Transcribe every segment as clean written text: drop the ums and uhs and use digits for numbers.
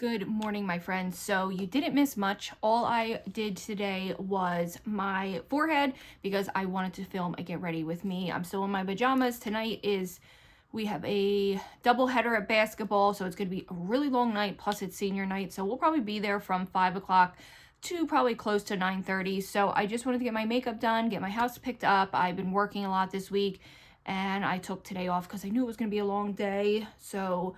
Good morning, my friends. So you didn't miss much. All I did today was my forehead because I wanted to film a get ready with me. I'm still in my pajamas. We have a double header at basketball, so it's going to be a really long night, plus it's senior night. So we'll probably be there from 5 o'clock to probably close to 9:30. So I just wanted to get my makeup done, get my house picked up. I've been working a lot this week, and I took today off because I knew it was going to be a long day. So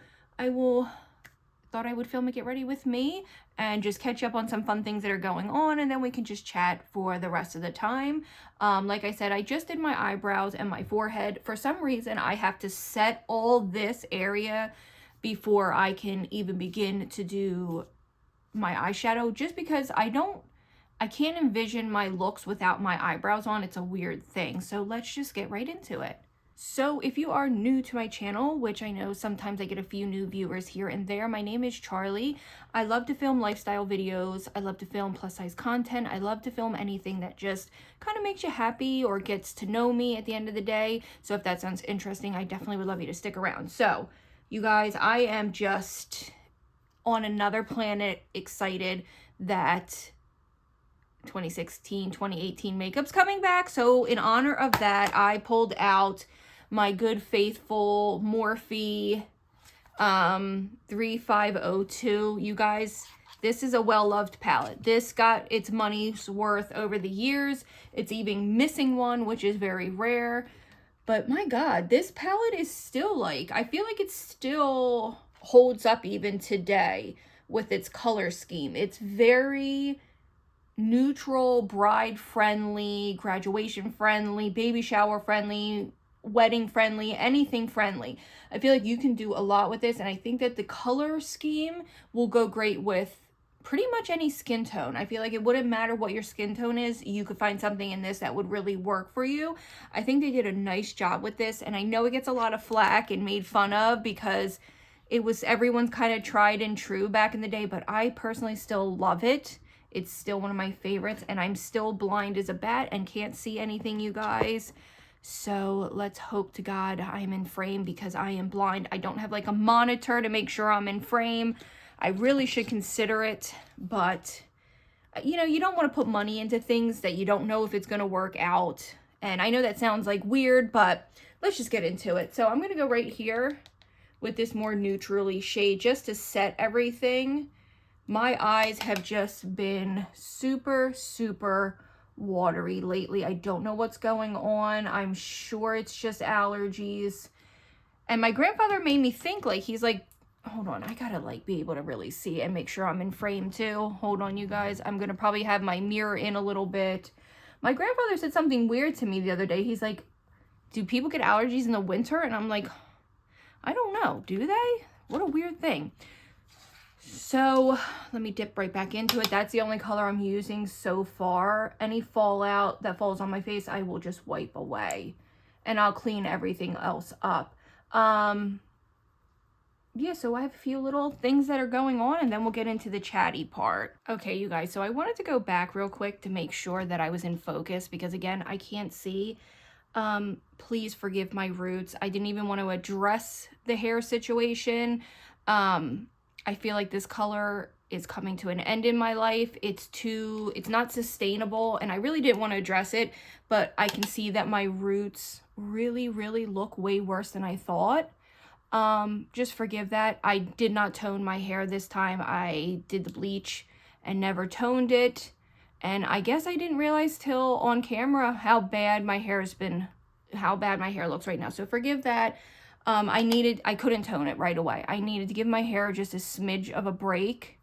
thought I would film a get ready with me and just catch up on some fun things that are going on, and then we can just chat for the rest of the time. Like I said, I just did my eyebrows and my forehead. For some reason, I have to set all this area before I can even begin to do my eyeshadow, just because I can't envision my looks without my eyebrows on. It's a weird thing. So let's just get right into it. So if you are new to my channel, which I know sometimes I get a few new viewers here and there, my name is Charlie. I love to film lifestyle videos. I love to film plus size content. I love to film anything that just kind of makes you happy or gets to know me at the end of the day. So if that sounds interesting, I definitely would love you to stick around. So you guys, I am just on another planet excited that 2018 makeup's coming back. So in honor of that, I pulled out my good faithful Morphe 3502. You guys, this is a well-loved palette. This got its money's worth over the years. It's even missing one, which is very rare. But my God, this palette is still I feel like it still holds up even today with its color scheme. It's very neutral, bride friendly, graduation friendly, baby shower friendly, wedding friendly, anything friendly. I feel like you can do a lot with this, and I think that the color scheme will go great with pretty much any skin tone. I feel like it wouldn't matter what your skin tone is, you could find something in this that would really work for you. I think they did a nice job with this, and I know it gets a lot of flack and made fun of because it was everyone's kind of tried and true back in the day, but I personally still love it. It's still one of my favorites, and I'm still blind as a bat and can't see anything, you guys. So let's hope to God I'm in frame, because I am blind. I don't have a monitor to make sure I'm in frame. I really should consider it, but you know, you don't want to put money into things that you don't know if it's going to work out. And I know that sounds weird, but let's just get into it. So I'm going to go right here with this more neutrally shade just to set everything. My eyes have just been super, super watery lately. I don't know what's going on. I'm sure it's just allergies. And my grandfather made me think he's hold on, I gotta be able to really see and make sure I'm in frame too. Hold on, you guys. I'm gonna probably have my mirror in a little bit. My grandfather said something weird to me the other day. He's like, do people get allergies in the winter? And I'm like, I don't know. Do they? What a weird thing. So let me dip right back into it. That's the only color I'm using so far. Any fallout that falls on my face, I will just wipe away, and I'll clean everything else up. Yeah, so I have a few little things that are going on, and then we'll get into the chatty part. Okay, you guys, so I wanted to go back real quick to make sure that I was in focus, because again, I can't see. Please forgive my roots. I didn't even want to address the hair situation. I feel like this color is coming to an end in my life. It's not sustainable, and I really didn't want to address it, but I can see that my roots really, really look way worse than I thought. Just forgive that. I did not tone my hair this time. I did the bleach and never toned it, and I guess I didn't realize till on camera how bad my hair looks right now. So forgive that. I couldn't tone it right away. I needed to give my hair just a smidge of a break,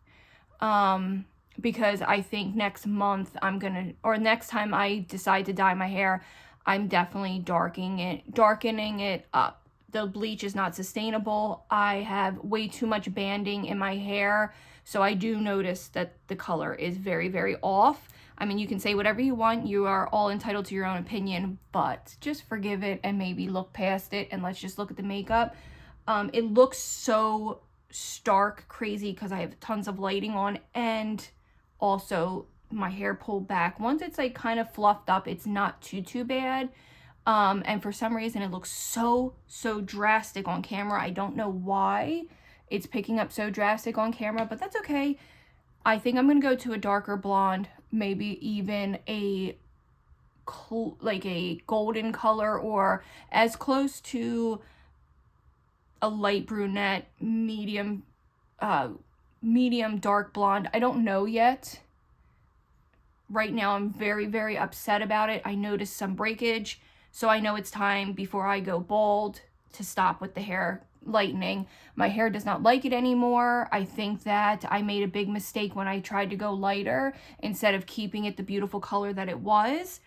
because I think next month next time I decide to dye my hair, I'm definitely darkening it up. The bleach is not sustainable. I have way too much banding in my hair, so I do notice that the color is very, very off. I mean, you can say whatever you want. You are all entitled to your own opinion, but just forgive it and maybe look past it, and let's just look at the makeup. It looks so stark crazy because I have tons of lighting on, and also my hair pulled back. Once it's kind of fluffed up, it's not too bad. And for some reason it looks so drastic on camera. I don't know why. it's picking up so drastic on camera, but that's okay. I think I'm going to go to a darker blonde, maybe even a golden color, or as close to a light brunette, medium dark blonde. I don't know yet. Right now I'm very, very upset about it. I noticed some breakage, so I know it's time before I go bald to stop with the hair lightening. My hair does not like it anymore. I think that I made a big mistake when I tried to go lighter instead of keeping it the beautiful color that it was.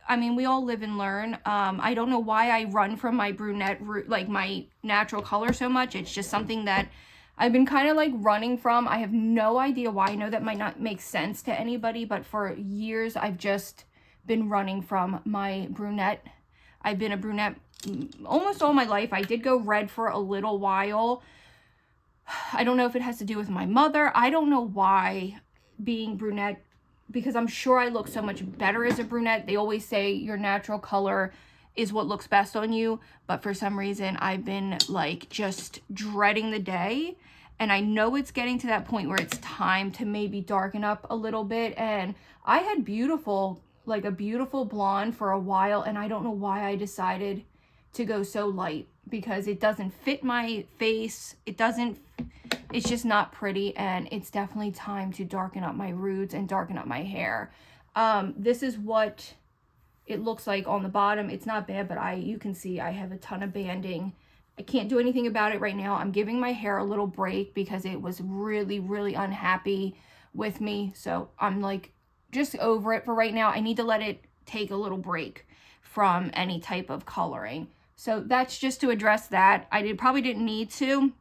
I mean, we all live and learn. I don't know why I run from my brunette, like my natural color so much. It's just something that I've been kind of like running from. I have no idea why. I know that might not make sense to anybody, but for years I've just been running from my brunette. I've been a brunette almost all my life. I did go red for a little while. I don't know if it has to do with my mother. I don't know why being brunette, because I'm sure I look so much better as a brunette. They always say your natural color is what looks best on you, but for some reason I've been like just dreading the day, and I know it's getting to that point where it's time to maybe darken up a little bit. And I had a beautiful blonde for a while, and I don't know why I decided to go so light, because it doesn't fit my face. It's just not pretty, and it's definitely time to darken up my roots and darken up my hair. This is what it looks like on the bottom. It's not bad, but you can see I have a ton of banding. I can't do anything about it right now. I'm giving my hair a little break because it was really, really unhappy with me. So I'm like just over it for right now. I need to let it take a little break from any type of coloring. So that's just to address that. Probably didn't need to,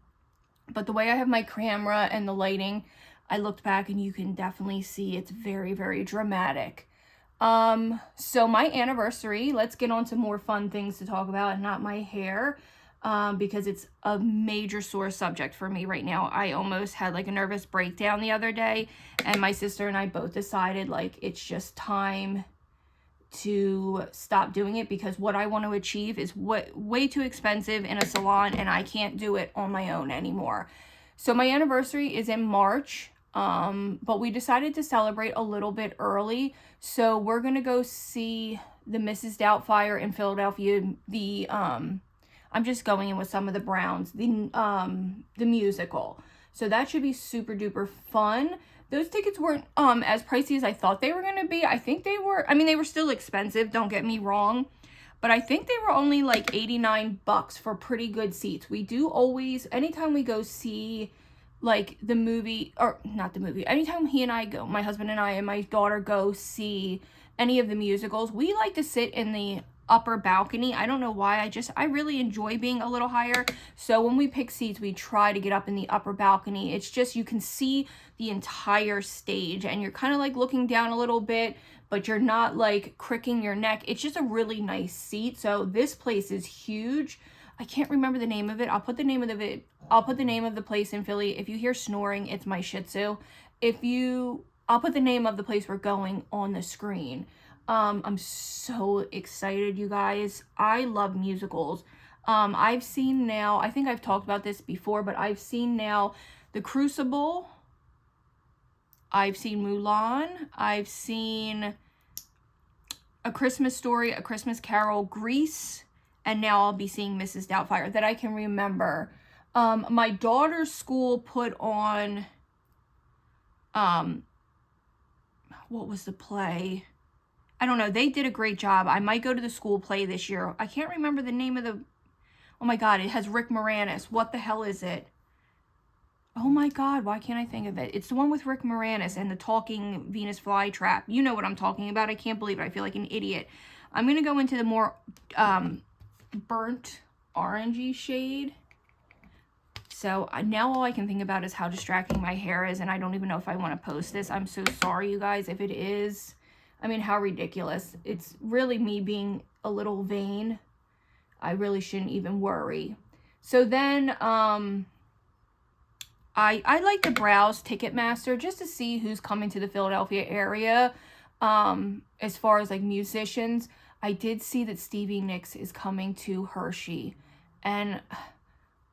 but the way I have my camera and the lighting, I looked back and you can definitely see it's very, very dramatic. So my anniversary, let's get on to more fun things to talk about and not my hair, because it's a major sore subject for me right now. I almost had like a nervous breakdown the other day, and my sister and I both decided like it's just time to stop doing it, because what I want to achieve is way too expensive in a salon, and I can't do it on my own anymore. So my anniversary is in March, but we decided to celebrate a little bit early. So we're gonna go see the Mrs. Doubtfire in Philadelphia. I'm just going in with some of the Browns, the musical. So that should be super duper fun. Those tickets weren't as pricey as I thought they were going to be. I think they were, I mean, they were still expensive, don't get me wrong, but I think they were only like $89 for pretty good seats. We do always, anytime we go see like the movie, or not the movie, anytime he and I go, my husband and I and my daughter go see any of the musicals, we like to sit in the upper balcony. I don't know why. I really enjoy being a little higher. So when we pick seats, we try to get up in the upper balcony. It's just, you can see the entire stage, and you're kind of like looking down a little bit, but you're not like cricking your neck. It's just a really nice seat. So this place is huge. I can't remember the name of it. I'll put the name of the place in Philly. If you hear snoring, it's my Shih Tzu. I'll put the name of the place we're going on the screen. I'm so excited, you guys. I love musicals. I've seen now, I think I've talked about this before, but I've seen now The Crucible. I've seen Mulan. I've seen A Christmas Story, A Christmas Carol, Grease, and now I'll be seeing Mrs. Doubtfire that I can remember. My daughter's school put on, what was the play? I don't know. They did a great job. I might go to the school play this year. I can't remember the name of the... Oh my God, it has Rick Moranis. What the hell is it? Oh my God, why can't I think of it? It's the one with Rick Moranis and the talking Venus flytrap. You know what I'm talking about. I can't believe it. I feel like an idiot. I'm going to go into the more burnt orangey shade. So now all I can think about is how distracting my hair is, and I don't even know if I want to post this. I'm so sorry, you guys, if it is. I mean, how ridiculous. It's really me being a little vain. I really shouldn't even worry. So then, I like to browse Ticketmaster just to see who's coming to the Philadelphia area. As far as like musicians, I did see that Stevie Nicks is coming to Hershey, and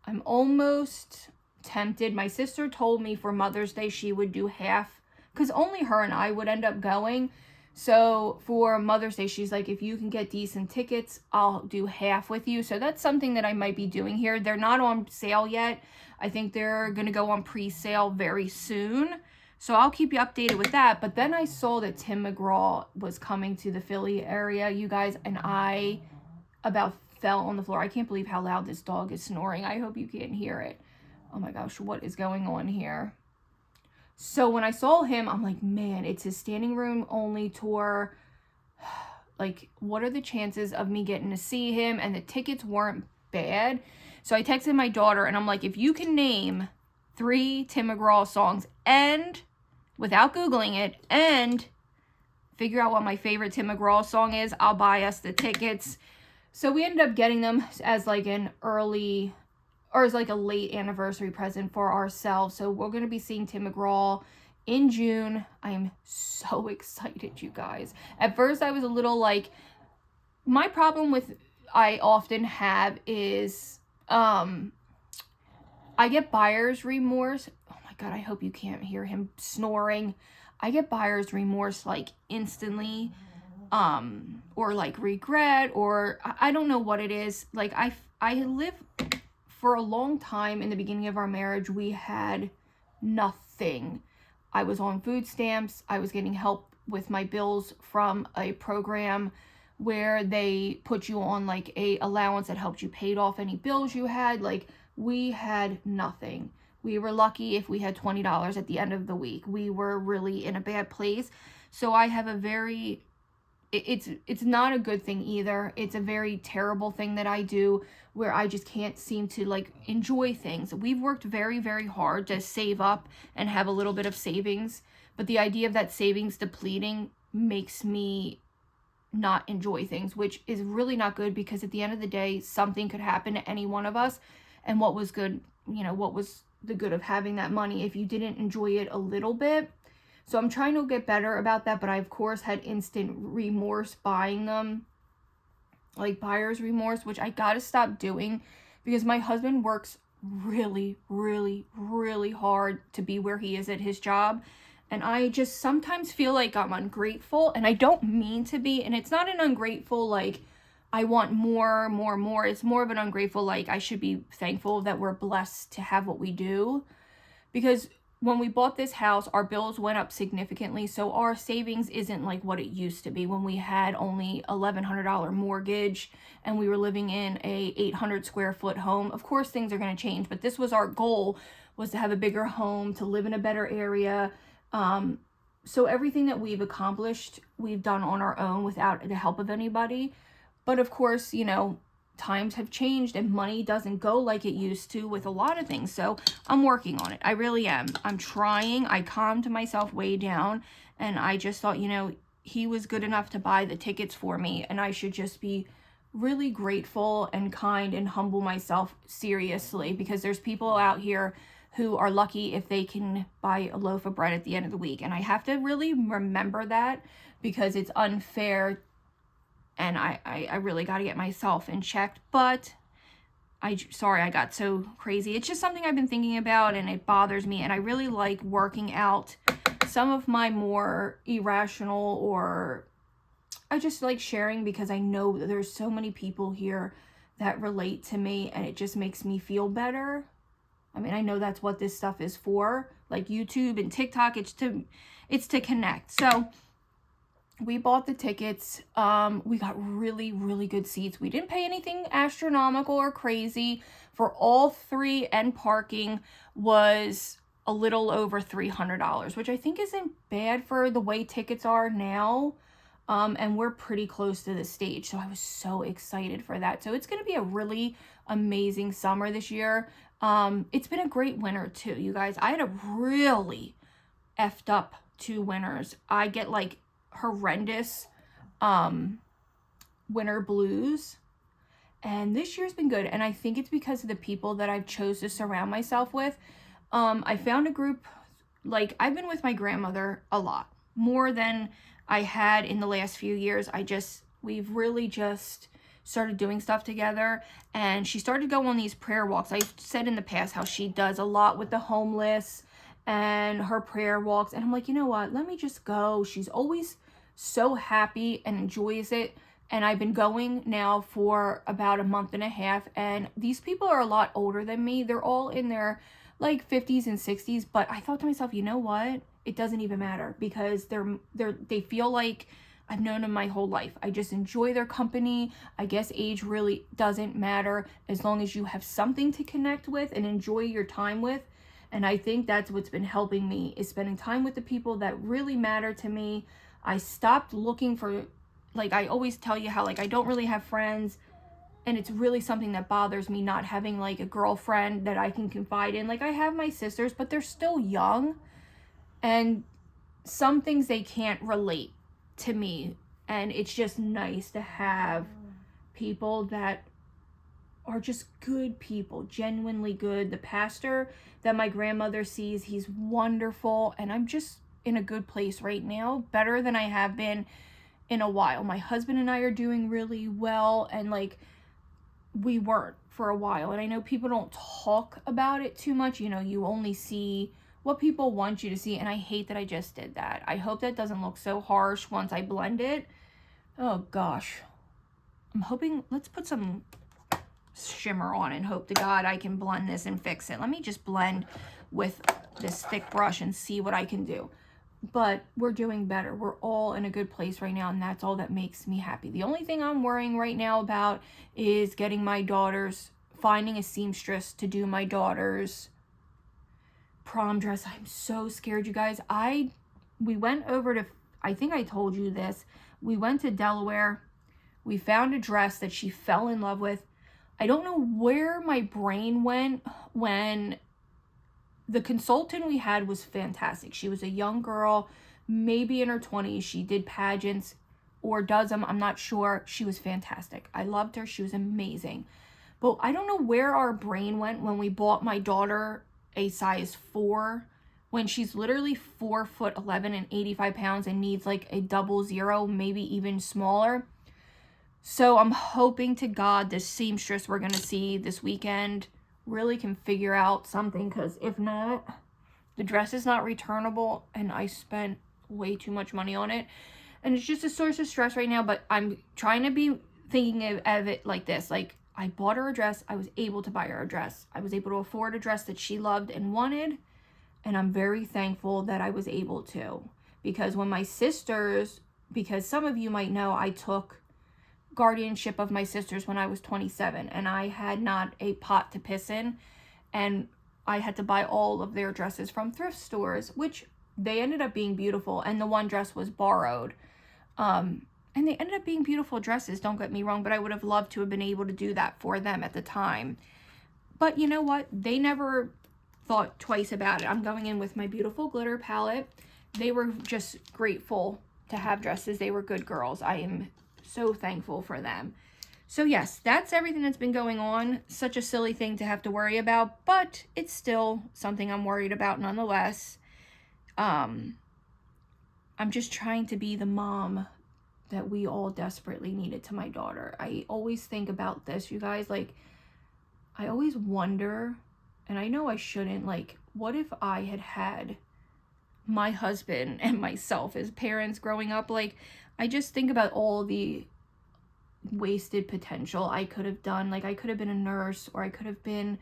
I'm almost tempted. My sister told me for Mother's Day she would do half, because only her and I would end up going. So for Mother's Day, she's like, if you can get decent tickets, I'll do half with you. So that's something that I might be doing here. They're not on sale yet. I think they're going to go on pre-sale very soon. So I'll keep you updated with that. But then I saw that Tim McGraw was coming to the Philly area, you guys, and I about fell on the floor. I can't believe how loud this dog is snoring. I hope you can't hear it. Oh my gosh, what is going on here? So when I saw him, I'm like, man, it's his standing room only tour. Like, what are the chances of me getting to see him? And the tickets weren't bad. So I texted my daughter and I'm like, if you can name 3 Tim McGraw songs and, without Googling it, and figure out what my favorite Tim McGraw song is, I'll buy us the tickets. So we ended up getting them as like an early, or as like a late anniversary present for ourselves. So we're going to be seeing Tim McGraw in June. I am so excited, you guys. At first I was a little like, my problem with, I often have is, I get buyer's remorse. Oh my God, I hope you can't hear him snoring. I get buyer's remorse like instantly, or like regret, or I don't know what it is. Like I lived for a long time in the beginning of our marriage. We had nothing. I was on food stamps. I was getting help with my bills from a program where they put you on like a allowance that helped you pay off any bills you had. Like, we had nothing. We were lucky if we had $20 at the end of the week. We were really in a bad place. So I have a very, it's not a good thing either. It's a very terrible thing that I do, where I just can't seem to like enjoy things. We've worked very, very hard to save up and have a little bit of savings, but the idea of that savings depleting makes me not enjoy things, which is really not good, because at the end of the day, something could happen to any one of us. And what was good, you know, what was the good of having that money if you didn't enjoy it a little bit? So I'm trying to get better about that, but I of course had instant remorse buying them, like buyer's remorse, which I gotta stop doing, because my husband works really, really, really hard to be where he is at his job. And I just sometimes feel like I'm ungrateful, and I don't mean to be. And it's not an ungrateful, like, I want more. It's more of an ungrateful, like, I should be thankful that we're blessed to have what we do. Because when we bought this house, our bills went up significantly. So our savings isn't like what it used to be when we had only $1,100 mortgage and we were living in a 800 square foot home. Of course, things are going to change, but this was our goal, was to have a bigger home, to live in a better area. So everything that we've accomplished, we've done on our own without the help of anybody. But of course, you know, times have changed and money doesn't go like it used to with a lot of things. So I'm working on it. I really am. I'm trying. I calmed myself way down, and I just thought, you know, he was good enough to buy the tickets for me, and I should just be really grateful and kind and humble myself seriously, because there's people out here who are lucky if they can buy a loaf of bread at the end of the week. And I have to really remember that, because it's unfair, and I really got to get myself in check. But sorry I got so crazy. It's just something I've been thinking about, and it bothers me. And I really like working out some of my more irrational, or I just like sharing, because I know that there's so many people here that relate to me, and it just makes me feel better. I mean, I know that's what this stuff is for, like YouTube and TikTok. It's to connect. So we bought the tickets. We got really, really good seats. We didn't pay anything astronomical or crazy for all 3, and parking was a little over $300, which I think isn't bad for the way tickets are now. And we're pretty close to the stage. So I was so excited for that. So it's going to be a really amazing summer this year. It's been a great winter too, you guys. I had a really effed up 2 winters. I get like horrendous winter blues, and this year's been good. And I think it's because of the people that I've chose to surround myself with. I found a group, like, I've been with my grandmother a lot more than I had in the last few years. We've really just started doing stuff together, and she started going on these prayer walks. I've said in the past how she does a lot with the homeless and her prayer walks, and I'm like, you know what, let me just go. She's always so happy and enjoys it. And I've been going now for about a month and a half, and these people are a lot older than me. They're all in their like 50s and 60s, but I thought to myself, you know what, it doesn't even matter, because they feel like I've known them my whole life. I just enjoy their company. I guess age really doesn't matter as long as you have something to connect with and enjoy your time with. And I think that's what's been helping me, is spending time with the people that really matter to me. I stopped looking for, like, I always tell you how, like, I don't really have friends, and it's really something that bothers me, not having like a girlfriend that I can confide in. Like, I have my sisters, but they're still young, and some things they can't relate to me, and it's just nice to have people that are just good people, genuinely good. The pastor that my grandmother sees, he's wonderful, and I'm just in a good place right now, better than I have been in a while. My husband and I are doing really well, and like, we weren't for a while. And I know people don't talk about it too much, you know, you only see what people want you to see, and I hate that I just did that. I hope that doesn't look so harsh once I blend it. Oh gosh, I'm hoping, let's put some shimmer on and hope to God I can blend this and fix it. Let me just blend with this thick brush and see what I can do. But we're doing better. We're all in a good place right now, and that's all that makes me happy. The only thing I'm worrying right now about is getting my daughters, finding a seamstress to do my daughter's prom dress. I'm so scared, you guys. We went over to, I think I told you this, we went to Delaware. We found a dress that she fell in love with. I don't know where my brain went when the consultant we had was fantastic. She was a young girl, maybe in her 20s. She did pageants, or does them, I'm not sure. She was fantastic. I loved her. She was amazing. But I don't know where our brain went when we bought my daughter a size 4, when she's literally 4'11" and 85 pounds and needs like a 00, maybe even smaller. So I'm hoping to God this seamstress we're going to see this weekend really can figure out something, because if not, the dress is not returnable, and I spent way too much money on it, and it's just a source of stress right now. But I'm trying to be thinking of it like this, like, I bought her a dress, I was able to buy her a dress, I was able to afford a dress that she loved and wanted, and I'm very thankful that I was able to. Because when my sisters, because some of you might know, I took guardianship of my sisters when I was 27, and I had not a pot to piss in, and I had to buy all of their dresses from thrift stores, which they ended up being beautiful, and the one dress was borrowed, and they ended up being beautiful dresses, don't get me wrong, but I would have loved to have been able to do that for them at the time. But you know what, they never thought twice about it. I'm going in with my beautiful glitter palette. They were just grateful to have dresses. They were good girls. I am so thankful for them. So yes, that's everything that's been going on. Such a silly thing to have to worry about, but it's still something I'm worried about nonetheless. I'm just trying to be the mom that we all desperately needed to my daughter. I always think about this, you guys. Like, I always wonder, and I know I shouldn't, like, what if I had had my husband and myself as parents growing up? Like, I just think about all the wasted potential I could have done. Like, I could have been a nurse, or I could have been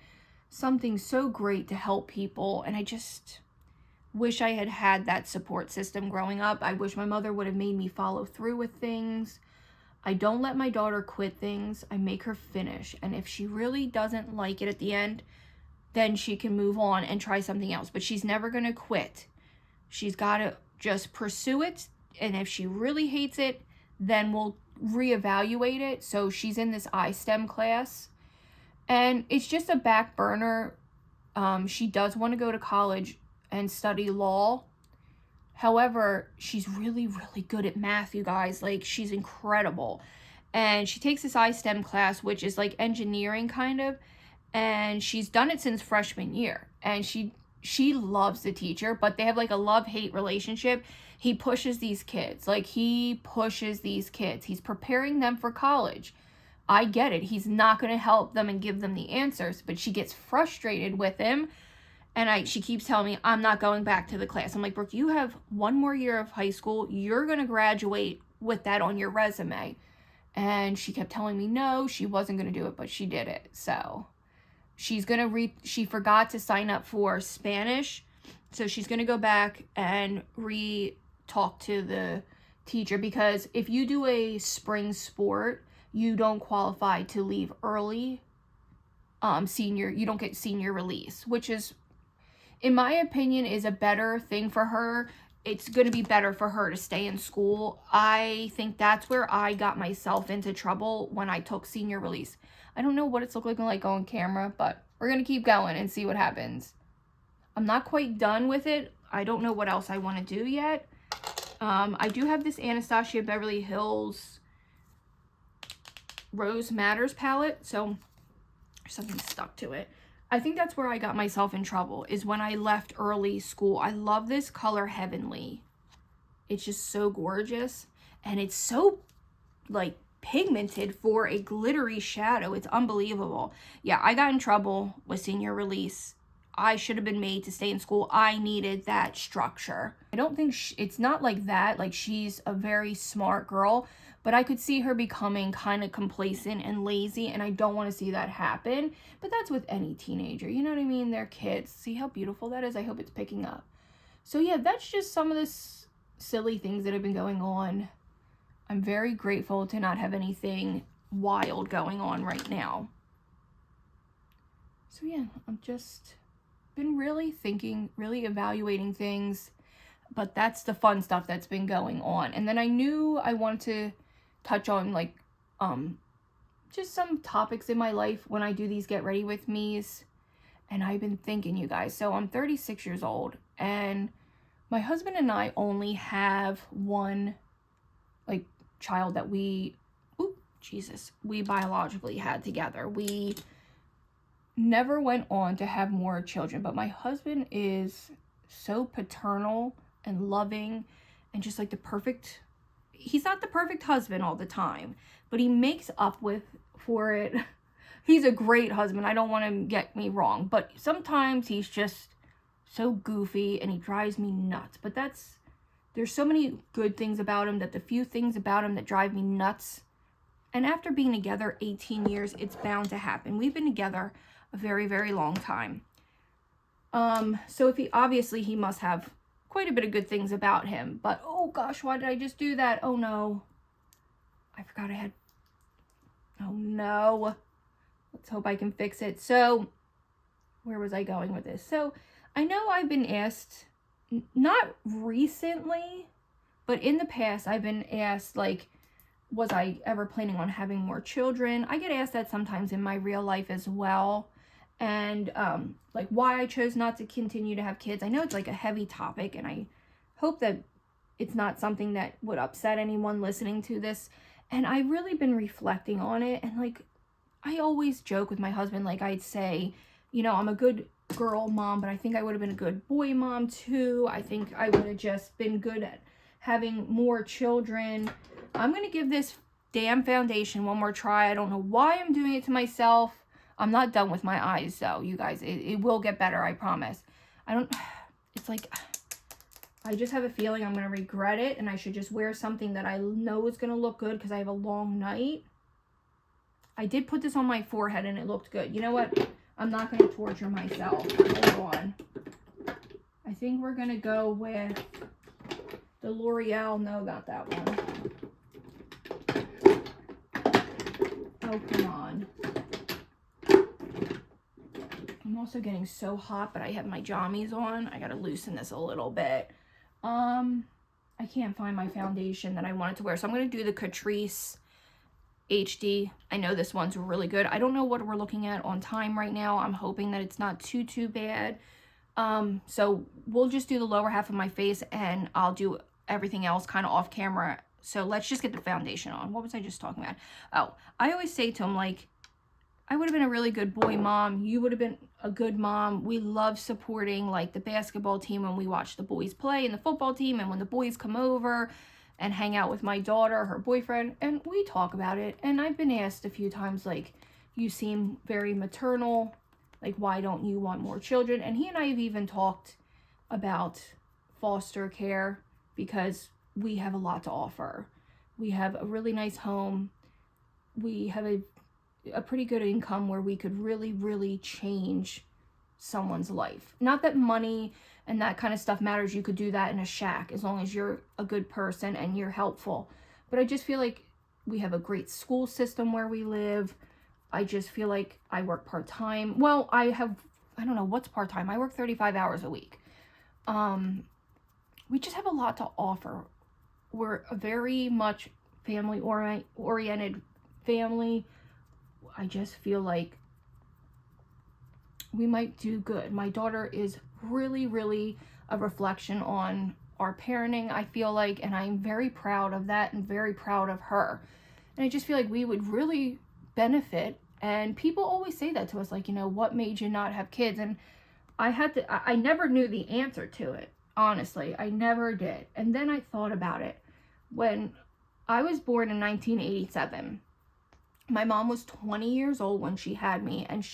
something so great to help people, and I just wish I had had that support system growing up. I wish my mother would have made me follow through with things. I don't let my daughter quit things. I make her finish, and if she really doesn't like it at the end, then she can move on and try something else, but she's never going to quit. She's got to just pursue it, and if she really hates it, then we'll reevaluate it. So she's in this iSTEM class, and it's just a back burner. She does want to go to college and study law. However, she's really, really good at math, you guys. Like, she's incredible. And she takes this iSTEM class, which is like engineering kind of, and she's done it since freshman year. And she loves the teacher, but they have like a love-hate relationship. He pushes these kids. Like, he pushes these kids. He's preparing them for college. I get it. He's not going to help them and give them the answers, but she gets frustrated with him. And she keeps telling me, I'm not going back to the class. I'm like, Brooke, you have one more year of high school. You're going to graduate with that on your resume. And she kept telling me, no, she wasn't going to do it, but she did it. So she's going to she forgot to sign up for Spanish. So she's going to go back and talk to the teacher, because if you do a spring sport, you don't qualify to leave early. You don't get senior release, which is, in my opinion, is a better thing for her. It's going to be better for her to stay in school. I think that's where I got myself into trouble when I took senior release. I don't know what it's looking like on camera, but we're going to keep going and see what happens. I'm not quite done with it. I don't know what else I want to do yet. I do have this Anastasia Beverly Hills Rose Matters palette, so there's something stuck to it. I think that's where I got myself in trouble, is when I left early school. I love this color Heavenly. It's just so gorgeous, and it's so like pigmented for a glittery shadow. It's unbelievable. Yeah, I got in trouble with senior release. I should have been made to stay in school. I needed that structure. I don't think it's not like that. Like, she's a very smart girl, but I could see her becoming kind of complacent and lazy, and I don't want to see that happen. But that's with any teenager, you know what I mean? They're kids. See how beautiful that is? I hope it's picking up. So yeah, that's just some of the silly things that have been going on. I'm very grateful to not have anything wild going on right now. So yeah, I'm just been really thinking, really evaluating things, but that's the fun stuff that's been going on. And then I knew I wanted to touch on like just some topics in my life when I do these get ready with me's. And I've been thinking, you guys, so I'm 36 years old, and my husband and I only have one like child that we biologically had together. We never went on to have more children, but my husband is so paternal and loving and just like he's not the perfect husband all the time, but he makes up for it. He's a great husband. I don't want to get me wrong, but sometimes he's just so goofy and he drives me nuts. But there's so many good things about him, that the few things about him that drive me nuts. And after being together 18 years, it's bound to happen. We've been together a very, very long time. So if he must have quite a bit of good things about him. But oh gosh, why did I just do that? Oh no. I forgot I had. Oh no. Let's hope I can fix it. So where was I going with this? So I know I've been asked, not recently, but in the past I've been asked, like, was I ever planning on having more children? I get asked that sometimes in my real life as well. And like why I chose not to continue to have kids. I know it's like a heavy topic, and I hope that it's not something that would upset anyone listening to this. And I've really been reflecting on it, and like I always joke with my husband, like I'd say, you know, I'm a good girl mom, but I think I would have been a good boy mom too. I think I would have just been good at having more children. I'm going to give this damn foundation one more try. I don't know why I'm doing it to myself. I'm not done with my eyes though, you guys. It will get better, I promise. It's like, I just have a feeling I'm going to regret it, and I should just wear something that I know is going to look good because I have a long night. I did put this on my forehead and it looked good. You know what? I'm not going to torture myself. Hold on. I think we're going to go with the L'Oreal. No, not that one. Oh, come on. I'm also getting so hot, but I have my jammies on. I got to loosen this a little bit. I can't find my foundation that I wanted to wear, so I'm going to do the Catrice HD. I know this one's really good. I don't know what we're looking at on time right now. I'm hoping that it's not too bad. So we'll just do the lower half of my face, and I'll do everything else kind of off camera. So let's just get the foundation on. What was I just talking about? Oh, I always say to him, like, I would have been a really good boy mom. You would have been a good mom. We love supporting like the basketball team when we watch the boys play, and the football team, and when the boys come over. and hang out with my daughter, her boyfriend, and we talk about it. And I've been asked a few times, like, you seem very maternal, like, why don't you want more children? And he and I have even talked about foster care because we have a lot to offer. We have a really nice home. We have a pretty good income where we could really, really change someone's life. Not that money and that kind of stuff matters. You could do that in a shack as long as you're a good person and you're helpful. But I just feel like we have a great school system where we live. I just feel like I work part-time. Well, I don't know what's part-time. I work 35 hours a week. We just have a lot to offer. We're a very much family-oriented family. I just feel like we might do good. My daughter is really, really a reflection on our parenting, I feel like, and I'm very proud of that and very proud of her. And I just feel like we would really benefit. And people always say that to us, like, you know, what made you not have kids? And I never knew the answer to it, honestly. I never did. And then I thought about it. When I was born in 1987, my mom was 20 years old when she had me. And,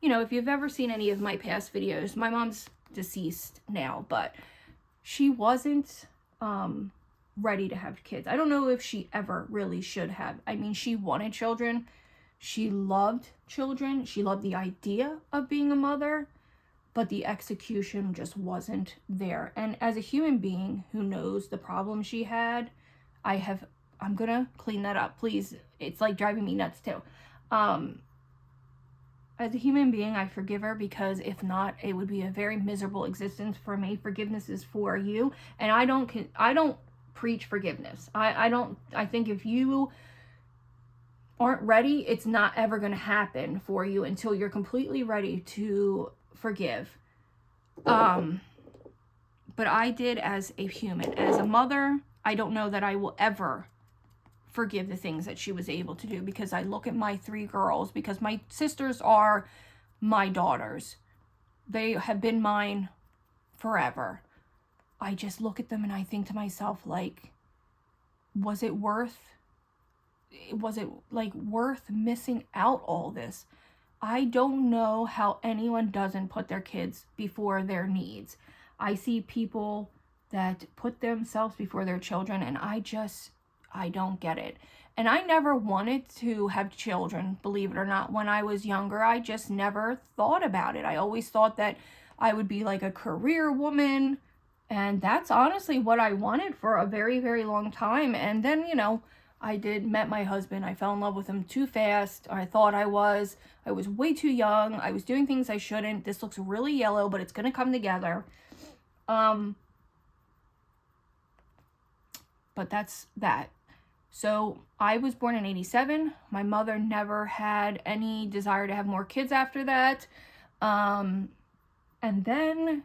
you know, if you've ever seen any of my past videos, my mom's deceased now, but she wasn't ready to have kids. I don't know if she ever really should have. I mean, she wanted children. She loved children. She loved the idea of being a mother, but the execution just wasn't there. And as a human being who knows the problem she had, I'm gonna clean that up, please. It's like driving me nuts too. As a human being, I forgive her, because if not, it would be a very miserable existence for me. Forgiveness is for you, and I don't preach forgiveness. I think if you aren't ready, it's not ever going to happen for you until you're completely ready to forgive. But I did as a human. As a mother, I don't know that I will ever forgive the things that she was able to do, because I look at my 3 girls, because my sisters are my daughters. They have been mine forever. I just look at them and I think to myself, like, was it like worth missing out all this? I don't know how anyone doesn't put their kids before their needs. I see people that put themselves before their children, and I don't get it. And I never wanted to have children, believe it or not. When I was younger, I just never thought about it. I always thought that I would be like a career woman, and that's honestly what I wanted for a very, very long time. And then, you know, I met my husband. I fell in love with him too fast. I thought I was way too young. I was doing things I shouldn't. This looks really yellow, but it's gonna come together. But that's that. So I was born in 87. My mother never had any desire to have more kids after that. And then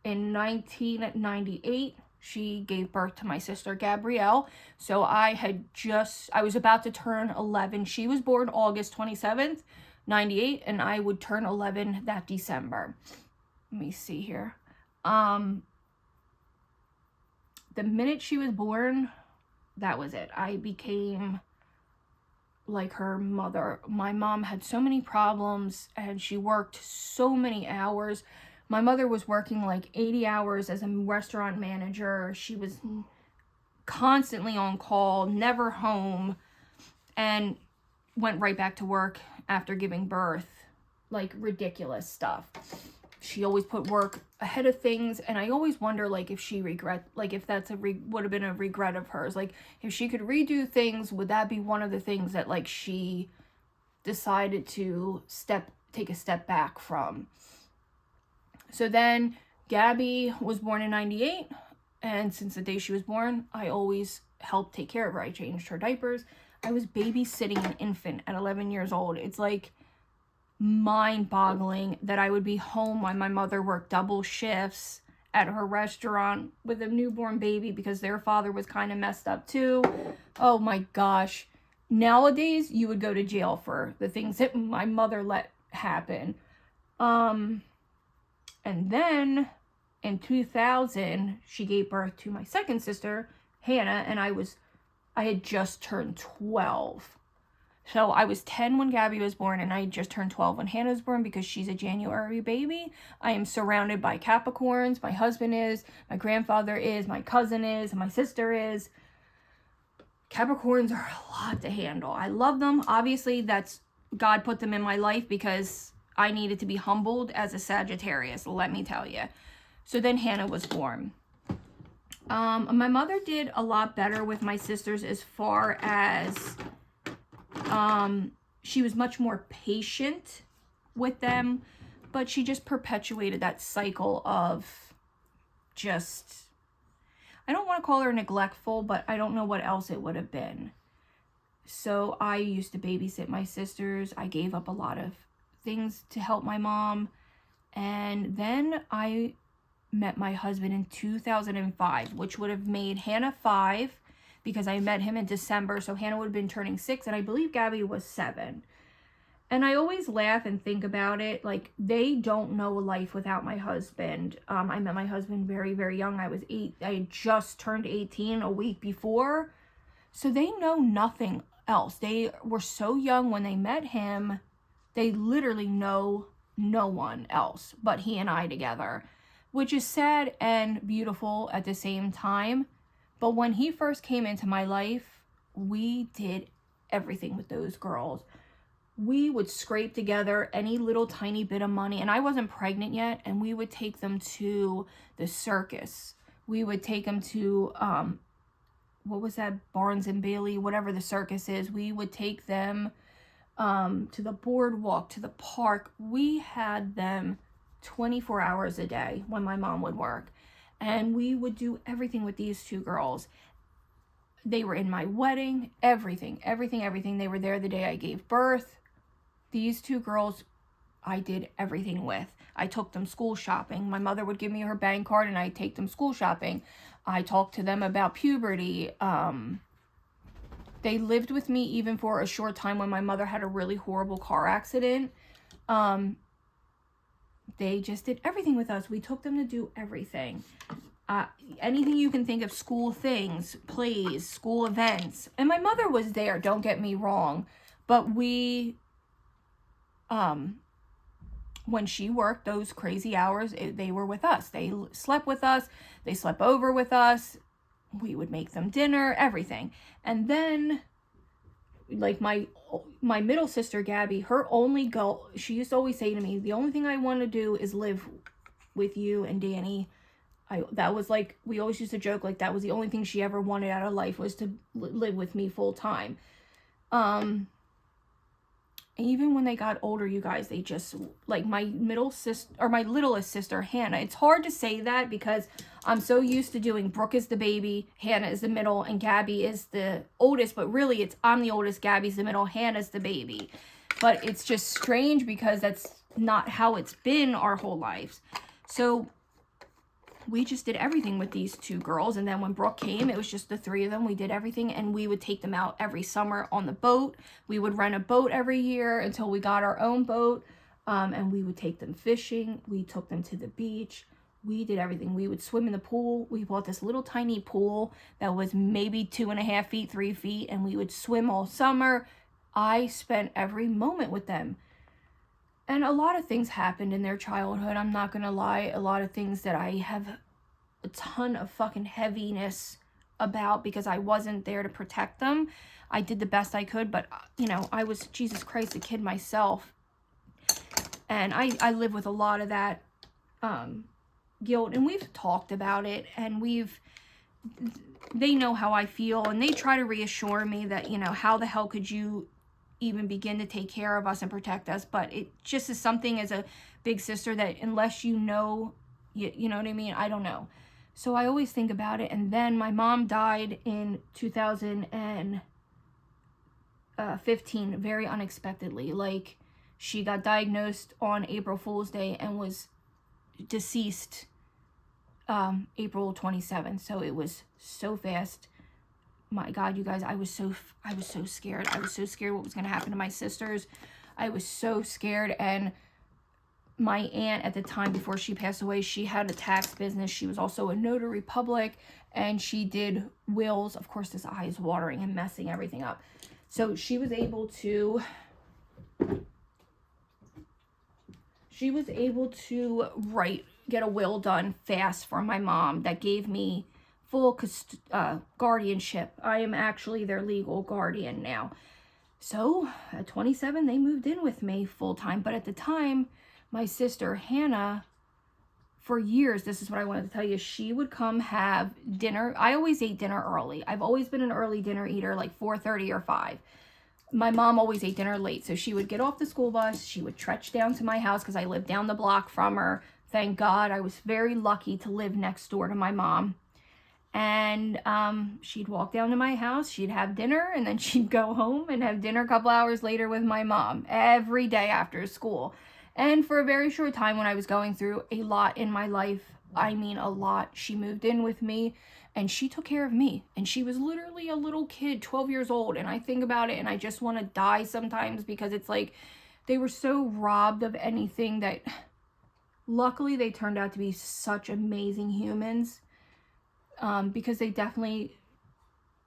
in 1998, she gave birth to my sister Gabrielle. So I was about to turn 11. She was born August 27th, 98, and I would turn 11 that December. Let me see here. The minute she was born, that was it. I became like her mother. My mom had so many problems, and she worked so many hours. My mother was working like 80 hours as a restaurant manager. She was constantly on call, never home, and went right back to work after giving birth. Like, ridiculous stuff. She always put work ahead of things, and I always wonder, like, if she if that's would have been a regret of hers. Like, if she could redo things, would that be one of the things that, like, she decided to take a step back from? So then Gabby was born in 98, and since the day she was born, I always helped take care of her. I changed her diapers. I was babysitting an infant at 11 years old. It's like mind-boggling that I would be home while my mother worked double shifts at her restaurant with a newborn baby, because their father was kind of messed up too. Oh my gosh. Nowadays, you would go to jail for the things that my mother let happen. And then in 2000, she gave birth to my second sister, Hannah, and I had just turned 12. So I was 10 when Gabby was born, and I just turned 12 when Hannah was born because she's a January baby. I am surrounded by Capricorns. My husband is, my grandfather is, my cousin is, and my sister is. Capricorns are a lot to handle. I love them. Obviously, that's God put them in my life because I needed to be humbled as a Sagittarius, let me tell you. So then Hannah was born. My mother did a lot better with my sisters as far as she was much more patient with them, but she just perpetuated that cycle of just, I don't want to call her neglectful, but I don't know what else it would have been. So I used to babysit my sisters. I gave up a lot of things to help my mom. And then I met my husband in 2005, which would have made Hannah 5 because I met him in December. So Hannah would have been turning 6, and I believe Gabby was 7. And I always laugh and think about it. Like, they don't know a life without my husband. I met my husband very, very young. I was 8. I had just turned 18 a week before. So they know nothing else. They were so young when they met him. They literally know no one else but he and I together, which is sad and beautiful at the same time. But when he first came into my life, we did everything with those girls. We would scrape together any little tiny bit of money, and I wasn't pregnant yet, and we would take them to the circus. We would take them to, what was that, Barnes and Bailey, whatever the circus is. We would take them to the boardwalk, to the park. We had them 24 hours a day when my mom would work, and we would do everything with these two girls. They were in my wedding, everything. They were there the day I gave birth. These two girls, I did everything with. I took them school shopping. My mother would give me her bank card, and I'd take them school shopping. I talked to them about puberty. They lived with me even for a short time when my mother had a really horrible car accident. They just did everything with us. We took them to do everything. Anything you can think of, school things, plays, school events. And my mother was there, don't get me wrong. But we, when she worked those crazy hours, they were with us. They slept with us. They slept over with us. We would make them dinner, everything. And then, like, my middle sister, Gabby, her only goal, she used to always say to me, the only thing I want to do is live with you and Danny. That was like, we always used to joke, like, that was the only thing she ever wanted out of life, was to live with me full time. Even when they got older, you guys, they just, like, my littlest sister, Hannah. It's hard to say that because I'm so used to doing Brooke is the baby, Hannah is the middle, and Gabby is the oldest. But really, I'm the oldest, Gabby's the middle, Hannah's the baby. But it's just strange because that's not how it's been our whole lives. So we just did everything with these two girls. And then when Brooke came, it was just the 3 of them. We did everything, and we would take them out every summer on the boat. We would rent a boat every year until we got our own boat. And we would take them fishing. We took them to the beach. We did everything. We would swim in the pool. We bought this little tiny pool that was maybe 2.5 feet, 3 feet, and we would swim all summer. I spent every moment with them. And a lot of things happened in their childhood. I'm not going to lie. A lot of things that I have a ton of fucking heaviness about because I wasn't there to protect them. I did the best I could, but, you know, I was, Jesus Christ, a kid myself. And I live with a lot of that guilt. And we've talked about it. And they know how I feel. And they try to reassure me that, you know, how the hell could you even begin to take care of us and protect us? But it just is something as a big sister that unless you know, you know what I mean? I don't know. So I always think about it. And then my mom died in 2015 very unexpectedly. Like, she got diagnosed on April Fool's Day and was deceased April 27th. So it was so fast. My God, you guys, I was so scared. I was so scared what was going to happen to my sisters. I was so scared. And my aunt at the time, before she passed away, she had a tax business. She was also a notary public, and she did wills. Of course, this eye is watering and messing everything up. So she was able to get a will done fast for my mom that gave me full guardianship. I am actually their legal guardian now. So at 27, they moved in with me full time. But at the time, my sister Hannah, for years, this is what I wanted to tell you, she would come have dinner. I always ate dinner early. I've always been an early dinner eater, like 4:30 or 5. My mom always ate dinner late, so she would get off the school bus, she would trudge down to my house because I lived down the block from her. Thank God, I was very lucky to live next door to my mom. And she'd walk down to my house, she'd have dinner, and then she'd go home and have dinner a couple hours later with my mom every day after school. And for a very short time, when I was going through a lot in my life, I mean a lot, she moved in with me and she took care of me. And she was literally a little kid, 12 years old. And I think about it and I just want to die sometimes, because it's like they were so robbed of anything that luckily they turned out to be such amazing humans. Because they definitely,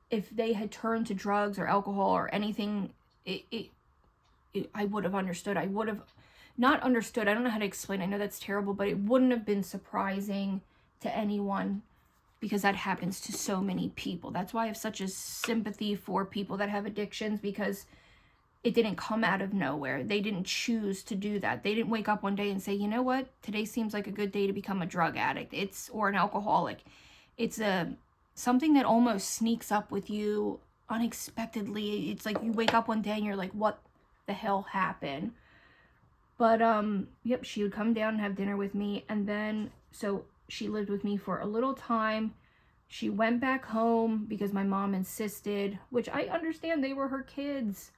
if they had turned to drugs or alcohol or anything, I would have understood. I would have not understood. I don't know how to explain. I know that's terrible, but it wouldn't have been surprising to anyone, because that happens to so many people. That's why I have such a sympathy for people that have addictions, because it didn't come out of nowhere. They didn't choose to do that. They didn't wake up one day and say, you know what, today seems like a good day to become a drug addict. Or an alcoholic. It's something that almost sneaks up with you unexpectedly. It's like you wake up one day and you're like, what the hell happened? But yep, she would come down and have dinner with me, and then so she lived with me for a little time. She went back home because my mom insisted, which I understand, they were her kids.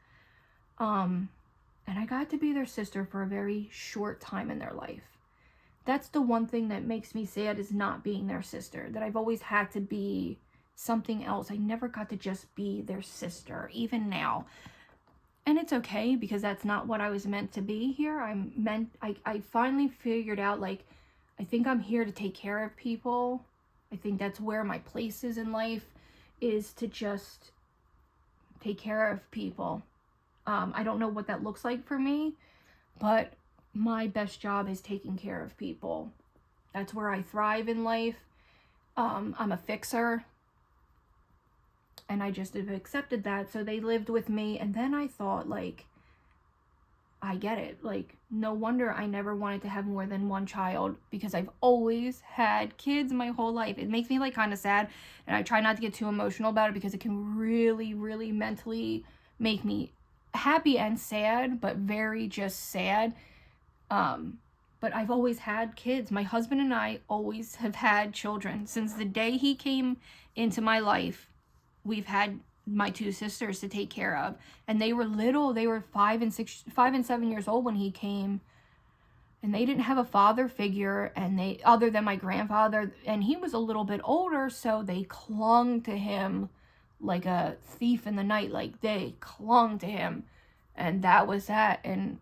And I got to be their sister for a very short time in their life. That's the one thing that makes me sad, is not being their sister. That I've always had to be something else. I never got to just be their sister, even now. And it's okay, because that's not what I was meant to be here. I finally figured out, like, I think I'm here to take care of people. I think that's where my place is in life, is to just take care of people. I don't know what that looks like for me, but my best job is taking care of people. That's where I thrive in life. I'm a fixer. And I just have accepted that. So they lived with me. And then I thought, like, I get it. Like, no wonder I never wanted to have more than one child, because I've always had kids my whole life. It makes me, like, kind of sad. And I try not to get too emotional about it, because it can really, really mentally make me happy and sad, but very just sad. But I've always had kids. My husband and I always have had children. Since the day he came into my life, we've had my 2 sisters to take care of. And they were little. They were 5 and 7 years old when he came. And they didn't have a father figure, and other than my grandfather. And he was a little bit older, so they clung to him like a thief in the night. Like, they clung to him. And that was that. And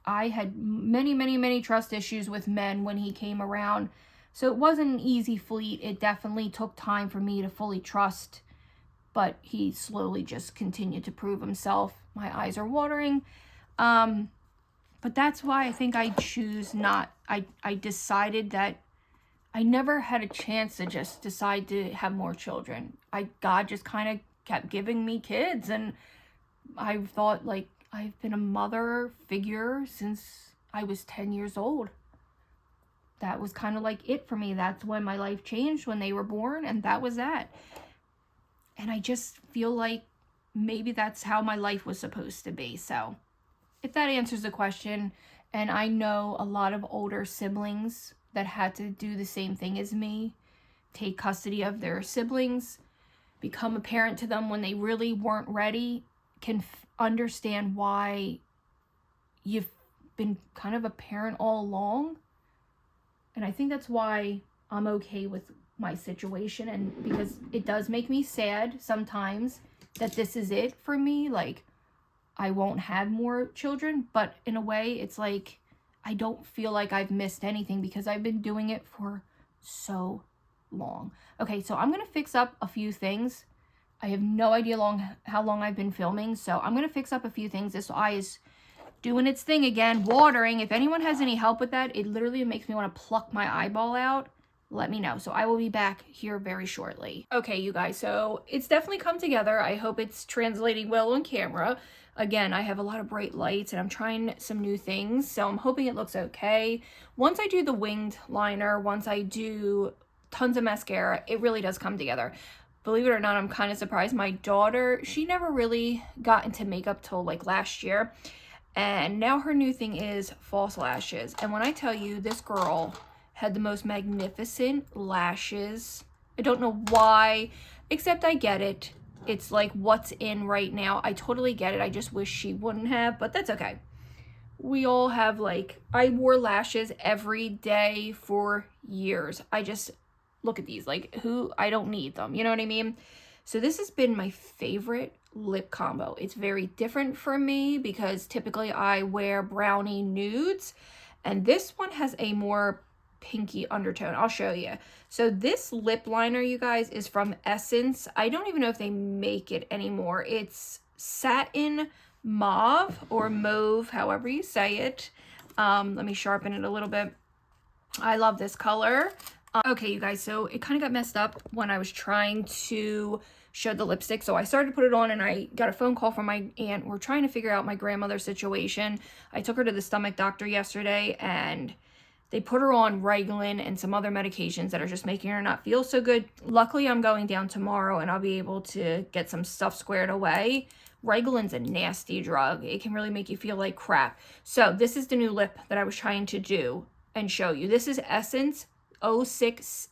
I had many, many, many trust issues with men when he came around. So it wasn't an easy fleet. It definitely took time for me to fully trust. But he slowly just continued to prove himself. My eyes are watering. But that's why I think I choose not. I decided that I never had a chance to just decide to have more children. God just kind of kept giving me kids. And I thought, like, I've been a mother figure since I was 10 years old. That was kind of like it for me. That's when my life changed, when they were born, and that was that. And I just feel like maybe that's how my life was supposed to be. So if that answers the question, and I know a lot of older siblings that had to do the same thing as me, take custody of their siblings, become a parent to them when they really weren't ready, can understand why you've been kind of a parent all along. And I think that's why I'm okay with my situation, and because it does make me sad sometimes that this is it for me. Like, I won't have more children, but in a way it's like I don't feel like I've missed anything because I've been doing it for so long. Okay, so I'm going to fix up a few things. I have no idea how long I've been filming, so I'm going to fix up a few things. This eye is doing its thing again, watering. If anyone has any help with that, it literally makes me want to pluck my eyeball out. Let me know. So I will be back here very shortly. Okay, you guys, so it's definitely come together. I hope it's translating well on camera. Again, I have a lot of bright lights and I'm trying some new things, so I'm hoping it looks okay. Once I do the winged liner, once I do tons of mascara, it really does come together. Believe it or not, I'm kind of surprised. My daughter, she never really got into makeup till like last year. And now her new thing is false lashes. And when I tell you, this girl had the most magnificent lashes. I don't know why, except I get it. It's like what's in right now. I totally get it. I just wish she wouldn't have, but that's okay. We all have like, I wore lashes every day for years. I just, look at these, like I don't need them. You know what I mean? So this has been my favorite lip combo. It's very different for me because typically I wear brownie nudes and this one has a more pinky undertone. I'll show you. So this lip liner, you guys, is from Essence. I don't even know if they make it anymore. It's satin mauve or mauve, however you say it. Let me sharpen it a little bit. I love this color. Okay, you guys, so it kind of got messed up when I was trying to show the lipstick. So I started to put it on and I got a phone call from my aunt. We're trying to figure out my grandmother's situation. I took her to the stomach doctor yesterday and they put her on Reglan and some other medications that are just making her not feel so good. Luckily, I'm going down tomorrow and I'll be able to get some stuff squared away. Reglan's a nasty drug. It can really make you feel like crap. So this is the new lip that I was trying to do and show you. This is Essence 06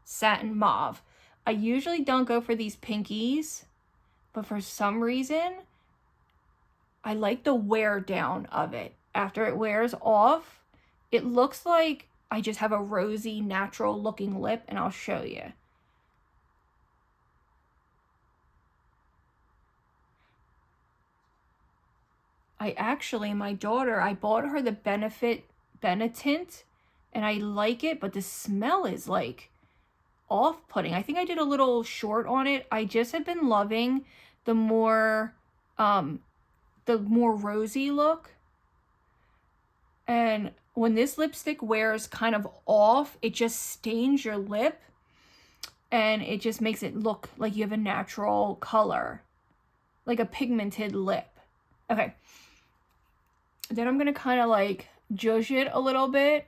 Satin Mauve. I usually don't go for these pinkies, but for some reason, I like the wear down of it. After it wears off, it looks like I just have a rosy, natural looking lip, and I'll show you. My daughter, I bought her the Benetint, and I like it, but the smell is like off-putting. I think I did a little short on it. I just have been loving the more rosy look. And when this lipstick wears kind of off, it just stains your lip and it just makes it look like you have a natural color, like a pigmented lip. Okay. Then I'm going to kind of like zhuzh it a little bit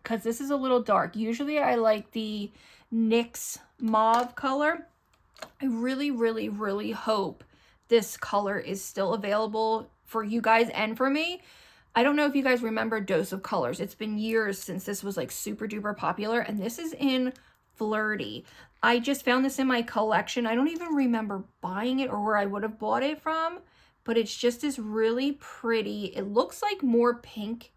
because this is a little dark. Usually I like the NYX mauve color. I really, really, really hope this color is still available for you guys and for me. I don't know if you guys remember Dose of Colors. It's been years since this was like super duper popular, and this is in Flirty. I just found this in my collection. I don't even remember buying it or where I would have bought it from, but it's just this really pretty, it looks like more pink,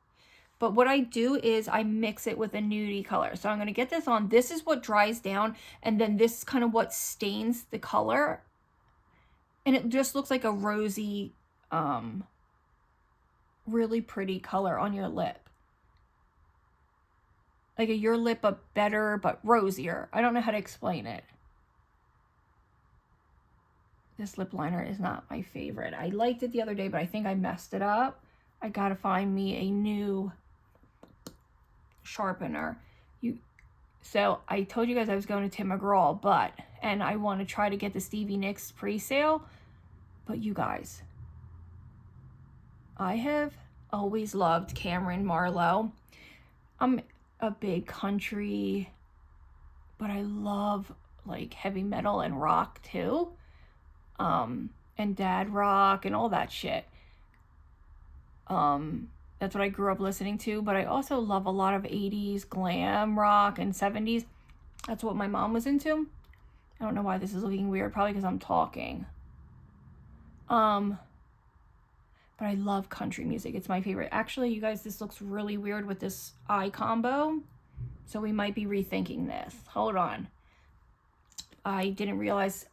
but what I do is I mix it with a nudie color. So I'm going to get this on. This is what dries down, and then this is kind of what stains the color, and it just looks like a rosy, really pretty color on your lip. Like your lip, but better, but rosier. I don't know how to explain it. This lip liner is not my favorite. I liked it the other day, but I think I messed it up. I gotta find me a new sharpener. So I told you guys I was going to Tim McGraw, and I want to try to get the Stevie Nicks pre-sale. But you guys, I have always loved Cameron Marlowe. I'm a big country, but I love like heavy metal and rock too. And dad rock and all that shit. That's what I grew up listening to, but I also love a lot of 80s glam rock and 70s. That's what my mom was into. I don't know why this is looking weird, probably because I'm talking. But I love country music. It's my favorite. Actually, you guys, this looks really weird with this eye combo. So we might be rethinking this. Hold on. I didn't realize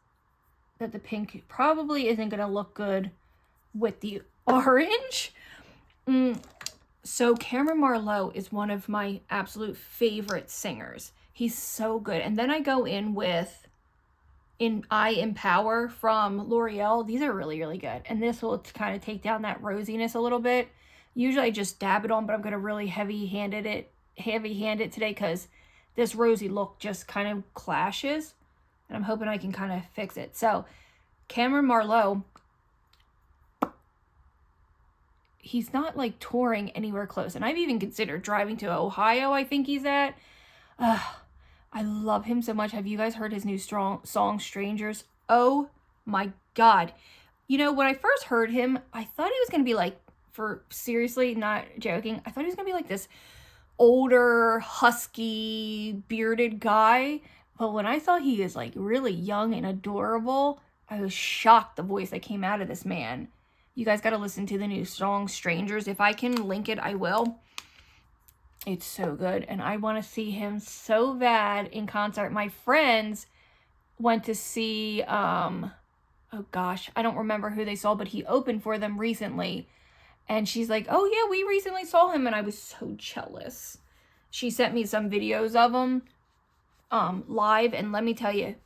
that the pink probably isn't going to look good with the orange. So Cameron Marlowe is one of my absolute favorite singers. He's so good. And then I go in with I Empower from L'Oreal. These are really, really good. And this will kind of take down that rosiness a little bit. Usually I just dab it on, but I'm going to really heavy hand it today because this rosy look just kind of clashes. And I'm hoping I can kind of fix it. So Cameron Marlowe, he's not like touring anywhere close. And I've even considered driving to Ohio, I think he's at. I love him so much. Have you guys heard his new song, Strangers? Oh my God. You know, when I first heard him, I thought he was going to be like, seriously, not joking, I thought he was going to be like this older, husky, bearded guy. But when I saw he is like really young and adorable, I was shocked the voice that came out of this man. You guys got to listen to the new song, Strangers. If I can link it, I will. It's so good. And I want to see him so bad in concert. My friends went to see, oh gosh, I don't remember who they saw, but he opened for them recently. And she's like, oh yeah, we recently saw him. And I was so jealous. She sent me some videos of him live. And let me tell you,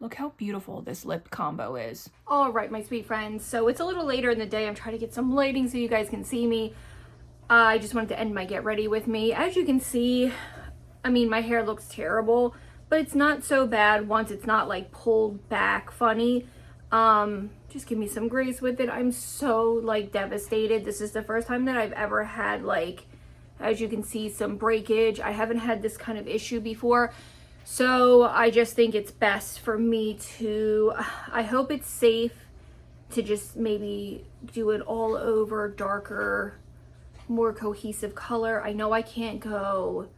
look how beautiful this lip combo is. All right, my sweet friends. So it's a little later in the day. I'm trying to get some lighting so you guys can see me. I just wanted to end my get ready with me. As you can see, I mean, my hair looks terrible, but it's not so bad once it's not like pulled back funny. Just give me some grace with it. I'm so like devastated. This is the first time that I've ever had, like, as you can see, some breakage. I haven't had this kind of issue before. So I just think it's best for me to, I hope it's safe to just maybe do it all over darker, more cohesive color. I know I can't go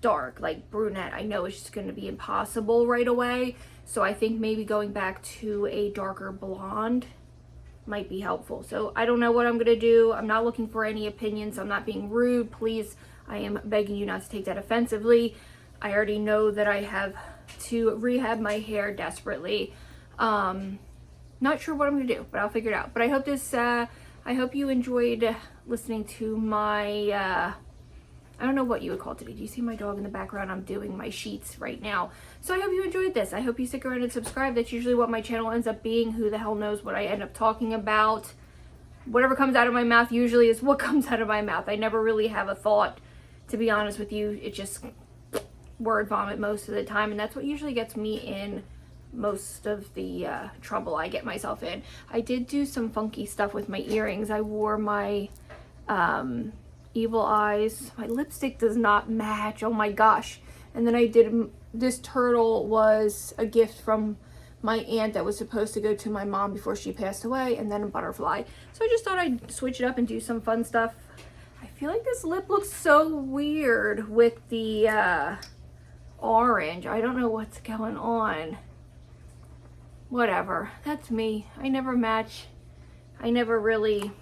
dark like brunette. I know it's just going to be impossible right away. So I think maybe going back to a darker blonde might be helpful. So I don't know what I'm going to do. I'm not looking for any opinions. I'm not being rude. Please, I am begging you not to take that offensively. I already know that I have to rehab my hair desperately. Not sure what I'm going to do, but I'll figure it out. But I hope this, I hope you enjoyed listening to my, I don't know what you would call it today. Do you see my dog in the background? I'm doing my sheets right now. So I hope you enjoyed this. I hope you stick around and subscribe. That's usually what my channel ends up being. Who the hell knows what I end up talking about. Whatever comes out of my mouth usually is what comes out of my mouth. I never really have a thought, to be honest with you. It just word vomit most of the time. And that's what usually gets me in most of the trouble I get myself in. I did do some funky stuff with my earrings. I wore my evil eyes. My lipstick does not match. Oh my gosh. And then I did, this turtle was a gift from my aunt that was supposed to go to my mom before she passed away, and then a butterfly. So I just thought I'd switch it up and do some fun stuff. I feel like this lip looks so weird with the orange. I don't know what's going on. Whatever. That's me. I never match. I never really...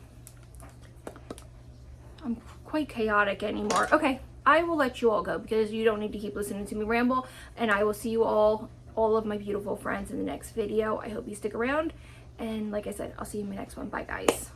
I'm quite chaotic anymore. Okay, I will let you all go because you don't need to keep listening to me ramble, and I will see you all of my beautiful friends in the next video. I hope you stick around, and like I said, I'll see you in my next one. Bye, guys.